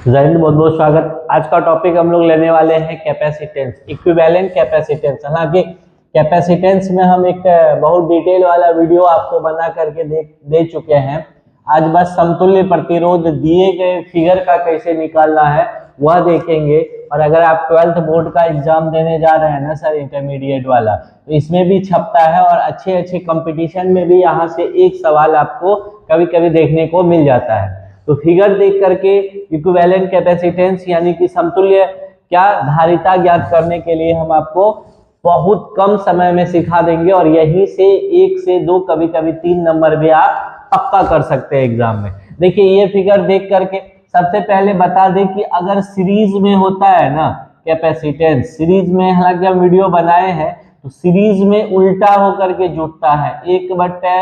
जय हिंद, बहुत बहुत स्वागत। आज का टॉपिक हम लोग लेने वाले हैं कैपेसिटेंस, इक्विवेलेंट कैपेसिटेंस। हालांकि कैपेसिटेंस में हम एक बहुत डिटेल वाला वीडियो आपको बना करके दे चुके हैं। आज बस समतुल्य प्रतिरोध दिए गए फिगर का कैसे निकालना है वह देखेंगे। और अगर आप 12th बोर्ड का एग्जाम देने जा रहे हैं ना सर, इंटरमीडिएट वाला, तो इसमें भी छपता है और अच्छे अच्छे कंपटीशन में भी यहाँ से एक सवाल आपको कभी कभी देखने को मिल जाता है। तो फिगर देख करके इक्विवेलेंट कैपेसिटेंस यानी कि समतुल्य क्या धारिता ज्ञात करने के लिए हम आपको बहुत कम समय में सिखा देंगे और यहीं से 1 से 2 कभी कभी 3 नंबर भी आप पक्का कर सकते हैं एग्जाम में। देखिए ये फिगर देख करके सबसे पहले बता दें कि अगर सीरीज में होता है ना कैपेसिटेंस, सीरीज में हालांकि हम वीडियो बनाए हैं, तो सीरीज में उल्टा होकर के जुड़ता है, एक बट्टे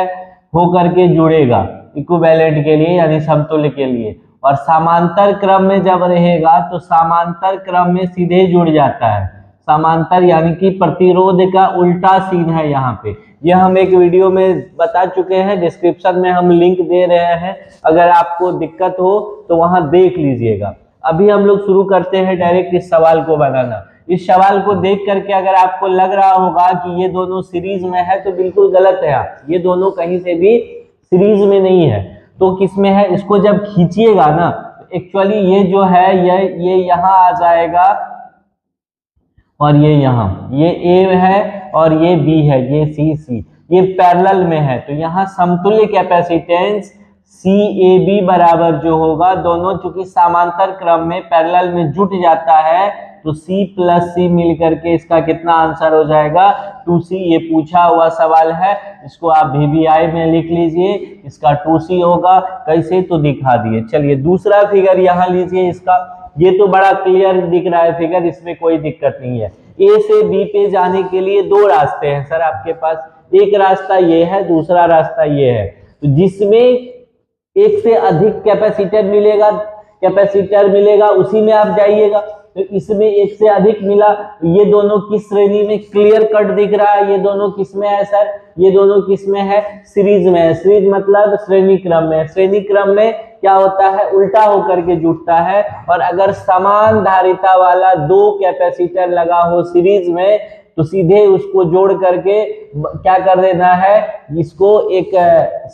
होकर के जुड़ेगा इक्विवेलेंट के लिए यानी समतुल्य के लिए। और समांतर क्रम में जब रहेगा तो समांतर क्रम में सीधे जुड़ जाता है। समांतर यानी कि प्रतिरोध का उल्टा सीन है यहाँ पे। यह हम एक वीडियो में बता चुके हैं, डिस्क्रिप्शन में हम लिंक दे रहे हैं, अगर आपको दिक्कत हो तो वहां देख लीजिएगा। अभी हम लोग शुरू करते हैं डायरेक्ट इस सवाल को बनाना। इस सवाल को देख करके अगर आपको लग रहा होगा कि ये दोनों सीरीज में है तो बिल्कुल गलत है। आप ये दोनों कहीं से भी सीरीज में नहीं है, तो किसमें है? इसको जब खींचिएगा ना, एक्चुअली ये जो है ये यहाँ आ जाएगा और ये यहाँ, ये ए है और ये बी है, ये सी, ये पैरेलल में है। तो यहाँ समतुल्य कैपेसिटेंस CAB बराबर जो होगा, दोनों चूंकि समांतर क्रम में पैरेलल में जुट जाता है, तो C प्लस C मिलकर के इसका कितना आंसर हो जाएगा? 2C। ये पूछा हुआ सवाल है, इसको आप VBI में लिख लीजिए, इसका 2C होगा। कैसे? तो दिखा दिए। चलिए दूसरा फिगर यहाँ लीजिए। इसका ये तो बड़ा क्लियर दिख रहा है फिगर, इसमें कोई दिक्कत नहीं है। A से B पे जाने के लिए 2 रास्ते हैं सर आपके पास। एक रास्ता ये है, दूसरा रास्ता ये है। तो जिसमें एक से अधिक कैपेसिटर मिलेगा उसी में आप जाइएगा। तो इसमें एक से अधिक मिला, ये दोनों किस श्रेणी में? क्लियर कट दिख रहा है। ये दोनों किस में है सर? ये दोनों किस में है? सीरीज में है। सीरीज मतलब श्रेणी क्रम में। श्रेणी क्रम में क्या होता है? उल्टा होकर के जुटता है। और अगर समान धारिता वाला 2 कैपेसिटर लगा हो सीरीज में, तो सीधे उसको जोड़ करके क्या कर देना है? इसको एक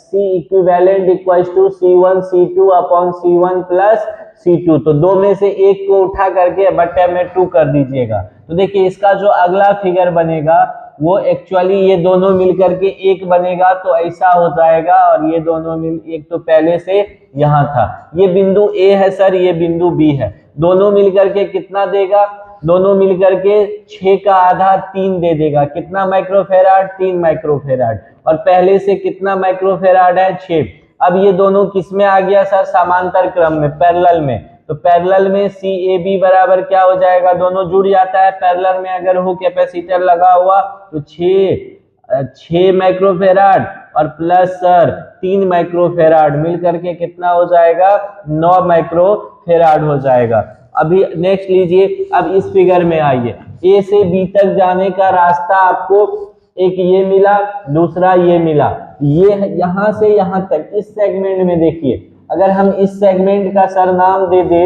C equivalent equals to C1 C2 upon C1 plus C2। तो 2 में से एक को उठा करके बट्टे में 2 कर दीजिएगा। तो देखिए इसका जो अगला फिगर बनेगा वो एक्चुअली ये दोनों मिलकर के एक बनेगा, तो ऐसा हो जाएगा। और ये दोनों मिल, एक तो पहले से यहाँ था, ये बिंदु A है सर, ये बिंदु B है। दोनों मिलकर के कितना देगा? दोनों मिलकर के 6 का आधा 3 दे देगा। कितना माइक्रोफेराड? 3 माइक्रोफेराड। और पहले से कितना माइक्रोफेराड है? 6। अब ये दोनों किस में आ गया सर? समांतर क्रम में, पैरेलल में। तो पैरेलल में CAB बराबर क्या हो जाएगा? दोनों जुड़ जाता है। पैरेलल में अगर हो कैपेसिटर लगा हुआ तो 6 माइक्रोफेराड और प्लस सर 3 माइक्रोफेराड मिल करके कितना हो जाएगा? 9 माइक्रोफेराड हो जाएगा। अभी नेक्स्ट लीजिए। अब इस फिगर में आइए। A से B तक जाने का रास्ता आपको एक ये मिला, दूसरा ये मिला। ये यहां से यहां तक इस सेगमेंट में देखिए, अगर हम इस सेगमेंट का सर नाम दे दे,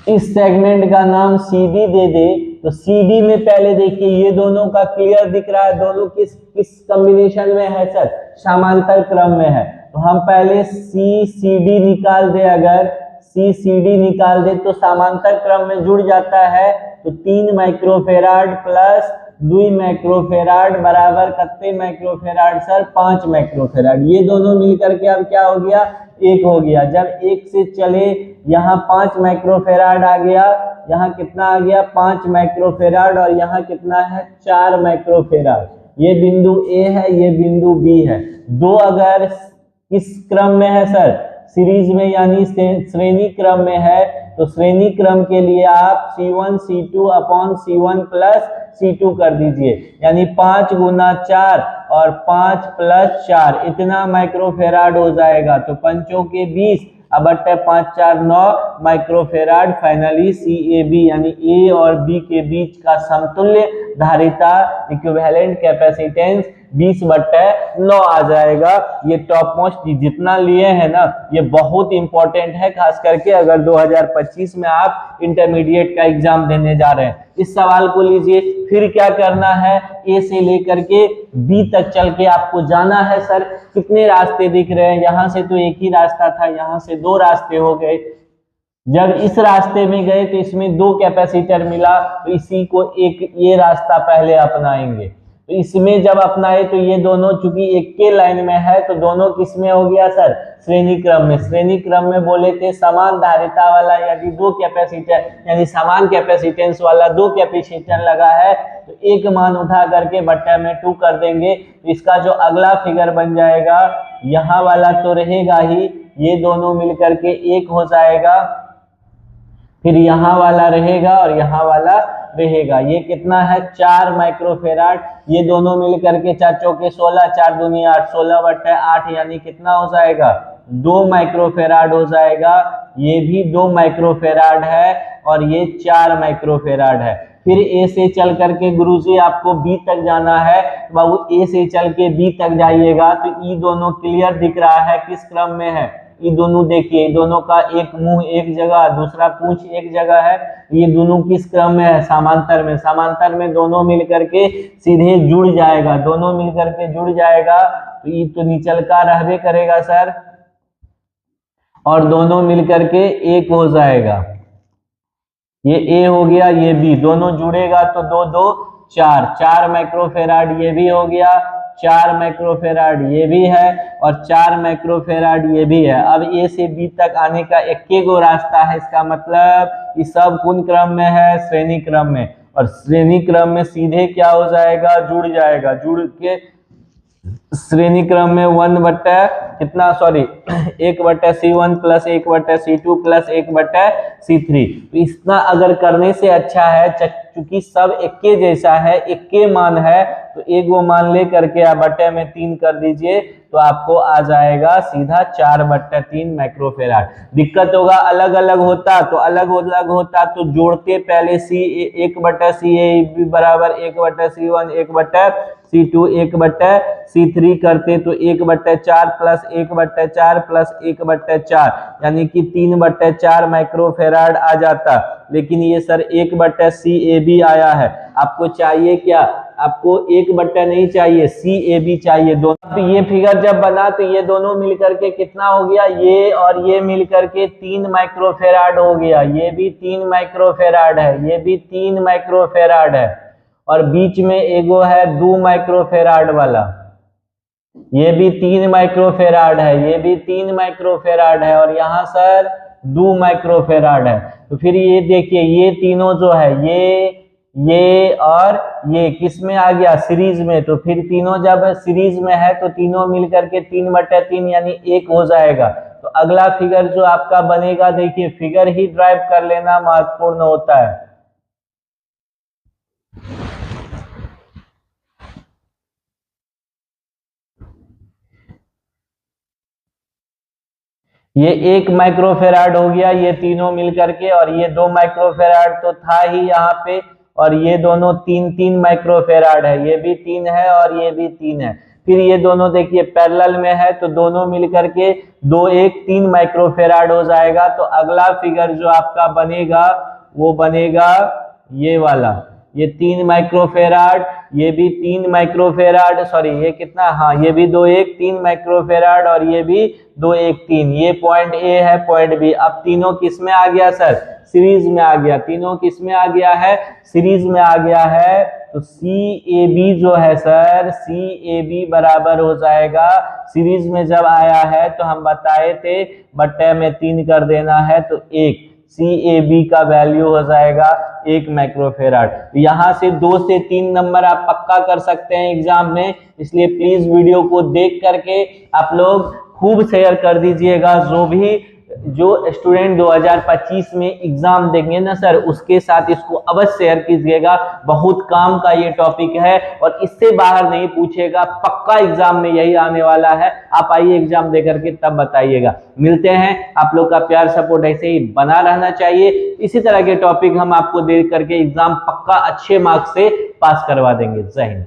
इस सेगमेंट का नाम CD दे दे, तो CD में पहले देखिए ये दोनों का क्लियर दिख रहा है। दोनों किस कॉम्बिनेशन में है सर? समांतर क्रम में है। तो हम पहले CCD निकाल दे। अगर CCD निकाल दे तो समांतर क्रम में जुड़ जाता है। तो 3 माइक्रोफेराड प्लस 2 माइक्रोफेराड बराबर कितने माइक्रोफेराड सर? 5 माइक्रोफेराड। ये दोनों मिलकर के अब क्या हो गया? 1 हो गया। जब 1 से चले, यहाँ 5 माइक्रोफेराड आ गया, यहाँ कितना आ गया? 5 माइक्रोफेराड। और यहाँ कितना है? 4 माइक्रोफेराड। ये बिंदु A है, ये बिंदु B है। 2 अगर किस क्रम में है सर? सीरीज में यानी श्रेणी क्रम में है। तो श्रेणी क्रम के लिए आप C1 C2 upon C1 plus C2 कर दीजिए, यानी 5 गुना 4 और 5 प्लस 4 इतना माइक्रोफेराड हो जाएगा। तो 5 के 20 अब 5 4 9 माइक्रोफेराड। फाइनली CAB यानी A और B के बीच का समतुल्य धारिता इक्विवेलेंट कैपेसिटेंस 20/9 आ जाएगा। ये टॉप मोस्ट जितना लिए हैं ना, ये बहुत इंपॉर्टेंट है, खास करके अगर 2025 में आप इंटरमीडिएट का एग्जाम देने जा रहे हैं। इस सवाल को लीजिए, फिर क्या करना है, ए से लेकर के बी तक चल के आपको जाना है। सर कितने रास्ते दिख रहे हैं, यहाँ से तो एक ही रास्ता था, यहाँ से 2 रास्ते हो गए। जब इस रास्ते में गए तो इसमें 2 कैपेसिटर मिला, तो इसी को एक ये रास्ता पहले अपनाएंगे। तो इसमें जब अपनाए तो ये दोनों चूंकि एक के लाइन में है, तो दोनों किस में हो गया सर, श्रेणी क्रम में। श्रेणी क्रम में बोले थे समान धारिता वाला यदि 2 कैपेसिटर यानी समान कैपेसिटेंस वाला 2 कैपेसिटर लगा है, तो एक मान उठा करके बट्टा में 2 कर देंगे। तो इसका जो अगला फिगर बन जाएगा, यहाँ वाला तो रहेगा ही, ये दोनों मिलकर के 1 हो जाएगा, फिर यहाँ वाला रहेगा और यहाँ वाला रहेगा। ये कितना है, 4 माइक्रोफेराड। ये दोनों मिलकर के 4 चौके 16, 4 दूनी 8, 16/8 यानी कितना हो जाएगा, 2 माइक्रोफेराड हो जाएगा। ये भी 2 माइक्रोफेराड है और ये 4 माइक्रोफेराड है। फिर ए से चल करके गुरुजी आपको बी तक जाना है, बाबू ए से चल के बी तक जाइएगा। तो ये दोनों क्लियर दिख रहा है किस क्रम में है, ये दोनों देखिए, दोनों का एक मुंह एक जगह, दूसरा पूंछ एक जगह है। ये दोनों किस क्रम में है, समांतर में। समांतर में दोनों मिलकर के सीधे जुड़ जाएगा, दोनों मिलकर के जुड़ जाएगा। तो ये तो निचल का रहबे करेगा सर, और दोनों मिलकर के 1 हो जाएगा। ये ए हो गया, ये बी, दोनों जुड़ेगा तो 2 2 4, 4 माइक्रोफेराड ये भी हो गया, 4 माइक्रोफेराड ये भी है और 4 माइक्रोफेराड ये भी है। अब ए से बी तक आने का 1 गो रास्ता है, इसका मतलब ये सब कौन क्रम में है, श्रेणी क्रम में। और श्रेणी क्रम में सीधे क्या हो जाएगा, जुड़ जाएगा। जुड़ के श्रेणी क्रम में 1/C1 plus 1/C2 plus 1/C3। तो इतना अगर करने से अच्छा है, चूंकि सब एक जैसा है, एक मान है, तो एक वो मान ले करके आप बट्टे में 3 कर दीजिए, तो आपको आ जाएगा सीधा 4/3 माइक्रोफेराड। दिक्कत होगा अलग अलग होता तो जोड़ते पहले 1/C बराबर 1/C1 1/C2 1/C3 करते, तो 1/4 प्लस 1/4 प्लस 1/4 यानी कि 3/4 माइक्रोफेराड आ जाता। लेकिन ये सर 1/CAB आया है। आपको चाहिए क्या, आपको 1/, नहीं चाहिए, CAB चाहिए दोनों। तो ये फिगर जब बना तो ये दोनों मिलकर के कितना हो गया, ये और ये मिलकर के 3 माइक्रोफेराड हो गया। ये भी 3 माइक्रोफेराड है, ये भी 3 माइक्रोफेराड है, और बीच में एगो है 2 माइक्रोफेराड वाला, ये भी 3 माइक्रोफेराड है, ये भी 3 माइक्रोफेराड है, और यहाँ सर 2 माइक्रोफेराड है। तो फिर ये देखिए, ये तीनों जो है, ये और ये किस में आ गया, सीरीज में। तो फिर तीनों जब सीरीज में है तो तीनों मिलकर के 3/3 यानी 1 हो जाएगा। तो अगला फिगर जो आपका बनेगा, देखिए फिगर ही ड्राइव कर लेना महत्वपूर्ण होता है। ये 1 माइक्रोफेराड हो गया, ये तीनों मिलकर के, और ये 2 माइक्रोफेराड तो था ही यहाँ पे, और ये दोनों 3 माइक्रोफेराड है, ये भी 3 है और ये भी 3 है। फिर ये दोनों देखिए पैरेलल में है, तो दोनों मिलकर के 2 1 3 माइक्रोफेराड हो जाएगा। तो अगला फिगर जो आपका बनेगा वो बनेगा ये वाला, ये 3 माइक्रोफेराड, ये भी 3 माइक्रोफेराड, सॉरी ये कितना, हाँ ये भी 2 1 3 माइक्रोफेराड, और ये भी 2 1 3। ये पॉइंट ए है, पॉइंट बी। अब तीनों किस में आ गया सर, सीरीज में आ गया। तीनों किस में आ गया है, सीरीज में आ गया है। तो CAB जो है सर, CAB बराबर हो जाएगा, सीरीज में जब आया है तो हम बताए थे बट्टे में 3 कर देना है, तो 1 CAB का वैल्यू हो जाएगा 1 माइक्रोफेराड। यहाँ से 2 से 3 नंबर आप पक्का कर सकते हैं एग्जाम में, इसलिए प्लीज वीडियो को देख करके आप लोग खूब शेयर कर दीजिएगा। जो स्टूडेंट 2025 में एग्जाम देंगे ना सर, उसके साथ इसको अवश्य शेयर कीजिएगा। बहुत काम का ये टॉपिक है और इससे बाहर नहीं पूछेगा, पक्का एग्जाम में यही आने वाला है। आप आइए एग्जाम दे करके तब बताइएगा। मिलते हैं, आप लोग का प्यार सपोर्ट ऐसे ही बना रहना चाहिए। इसी तरह के टॉपिक हम आपको दे करके एग्जाम पक्का अच्छे मार्क्स से पास करवा देंगे। जय हिंद।